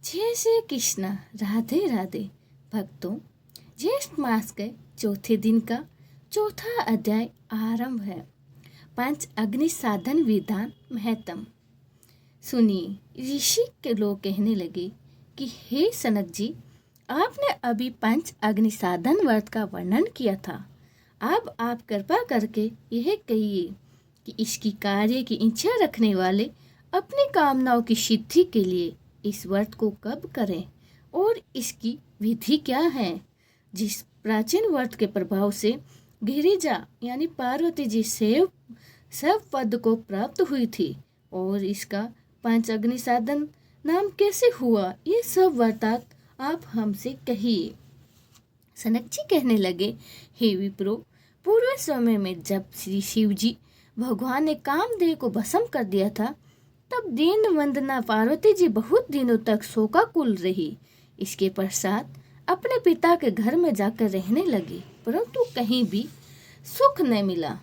जय श्री कृष्ण। राधे राधे भक्तों। ज्येष्ठ मास के चौथे दिन का चौथा अध्याय आरंभ है। पंच अग्नि साधन विधान महत्तम। सुनिए, ऋषि के लोग कहने लगे कि हे सनक जी, आपने अभी पंच अग्नि साधन व्रत का वर्णन किया था। अब आप कृपा करके यह कहिए कि इसकी कार्य की इच्छा रखने वाले अपनी कामनाओं की सिद्धि के लिए इस व्रत को कब करें और इसकी विधि क्या है। जिस प्राचीन व्रत के प्रभाव से गिरिजा यानी पार्वती जी सब पद को प्राप्त हुई थी और इसका पंच अग्नि साधन नाम कैसे हुआ, ये सब वर्तात आप हमसे कहिए। सनक जी कहने लगे, हे विप्रो, पूर्व समय में जब श्री शिव जी भगवान ने कामदेव को भस्म कर दिया था, तब दीन वंदना पार्वती जी बहुत दिनों तक शोकाकुल रही। इसके पश्चात अपने पिता के घर में जाकर रहने लगी, परंतु कहीं भी सुख न मिला।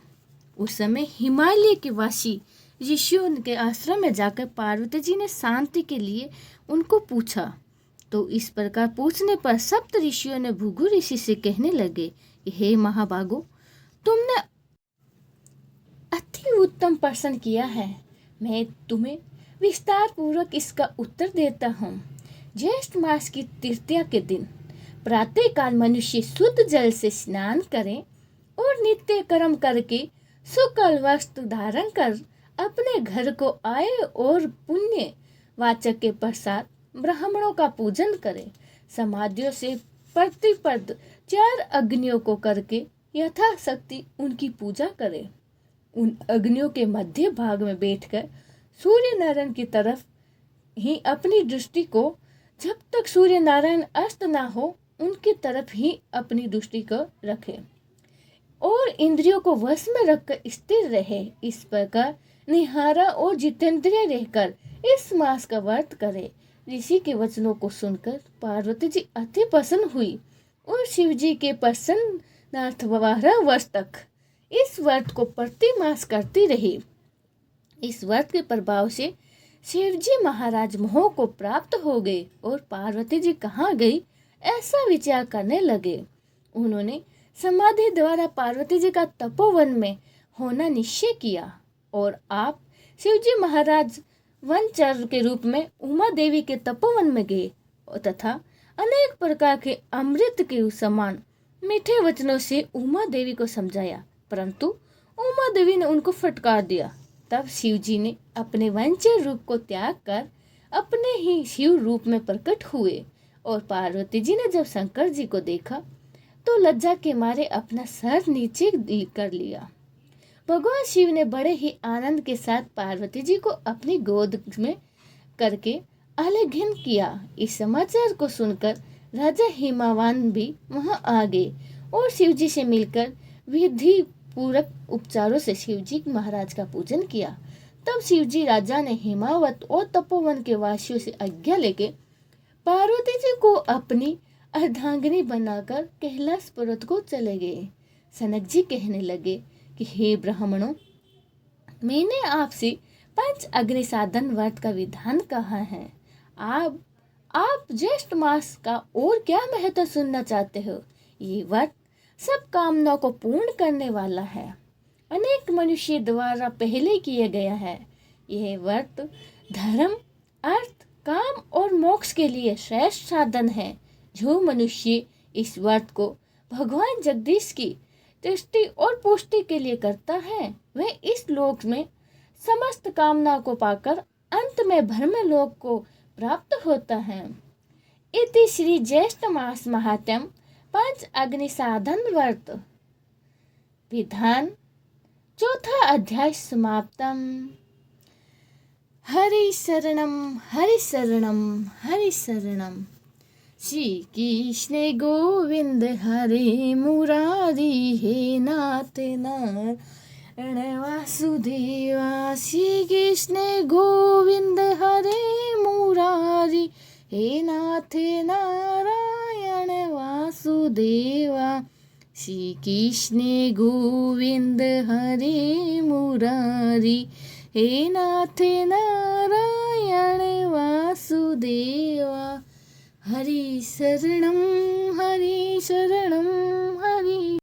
उस समय हिमालय के वासी ऋषियों के आश्रम में जाकर पार्वती जी ने शांति के लिए उनको पूछा। तो इस प्रकार पूछने पर सप्त ऋषियों ने भृगु ऋषि से कहने लगे, हे महाभागो, तुमने अति उत्तम प्रश्न किया है। मैं तुम्हें विस्तार पूर्वक इसका उत्तर देता हूँ। ज्येष्ठ मास की तृतीया के दिन प्रातः काल मनुष्य शुद्ध जल से स्नान करें और नित्य कर्म करके शुक्ल वस्त्र धारण कर अपने घर को आए और पुण्य वाचक के पश्चात ब्राह्मणों का पूजन करें। समाधियों से प्रतिपद 4 अग्नियों को करके यथाशक्ति उनकी पूजा करें। उन अग्नियों के मध्य भाग में बैठकर सूर्य नारायण की तरफ ही अपनी दृष्टि को, जब तक सूर्य नारायण अस्त ना हो, उनकी तरफ ही अपनी दृष्टि को रखें और इंद्रियों को वश में रखकर स्थिर रहे। इस प्रकार निहारा और जितेंद्रिय रहकर इस मास का व्रत करे। ऋषि के वचनों को सुनकर पार्वती जी अति प्रसन्न हुई और शिव जी के प्रसन्नार्थ 12 वर्ष तक इस व्रत को प्रति मास करती रही। इस व्रत के प्रभाव से शिव जी महाराज मोह को प्राप्त हो गए और पार्वती जी कहाँ गई ऐसा विचार करने लगे। उन्होंने समाधि द्वारा पार्वती जी का तपोवन में होना निश्चय किया और आप शिव जी महाराज वनचर के रूप में उमा देवी के तपोवन में गए तथा अनेक प्रकार के अमृत के समान मीठे वचनों से उमा देवी को समझाया, परंतु उमा देवी ने उनको फटकार दिया। तब शिव जी ने अपने वंचर रूप को त्याग कर अपने ही शिव रूप में प्रकट हुए और पार्वती जी ने जब शंकर जी को देखा तो लज्जा के मारे अपना सर नीचे कर लिया। भगवान शिव ने बड़े ही आनंद के साथ पार्वती जी को अपनी गोद में करके आलिंगन किया। इस समाचार को सुनकर राजा हिमावान भी वहां आ गए और शिव जी से मिलकर विधि पूरक उपचारों से शिव जी महाराज का पूजन किया। तब शिव जी राजा ने हिमावत और तपोवन के वासियों से आज्ञा लेके पार्वती जी को अपनी अर्धांगिनी बनाकर कैलाश पर्वत को चले गए। सनक जी कहने लगे कि हे ब्राह्मणों, मैंने आपसे पंच अग्नि साधन व्रत का विधान कहा है। आप ज्येष्ठ मास का और क्या महत्व सुनना चाहते हो। ये व्रत सब कामनाओं को पूर्ण करने वाला है, अनेक मनुष्य द्वारा पहले किया गया है। यह व्रत धर्म, अर्थ, काम और मोक्ष के लिए श्रेष्ठ साधन है। जो मनुष्य इस व्रत को भगवान जगदीश की दृष्टि और पुष्टि के लिए करता है, वह इस लोक में समस्त कामनाओं को पाकर अंत में ब्रह्म लोक को प्राप्त होता है। इति श्री ज्येष्ठ मास महात्म्यम पंच अग्नि साधन व्रत विधान चौथा अध्याय समाप्तम। हरि शरणम हरि शरणम हरि शरणम। श्री कृष्ण गोविंद हरे मुरारी, हे नाथ नारायण वासुदेवा। श्री कृष्ण गोविंद हरे मुरारी, हे नाथ नारायण वासुदेवा। श्री कृष्ण गोविंद हरे मुरारी, हे नाथ नारायण वासुदेवा हरि शरणं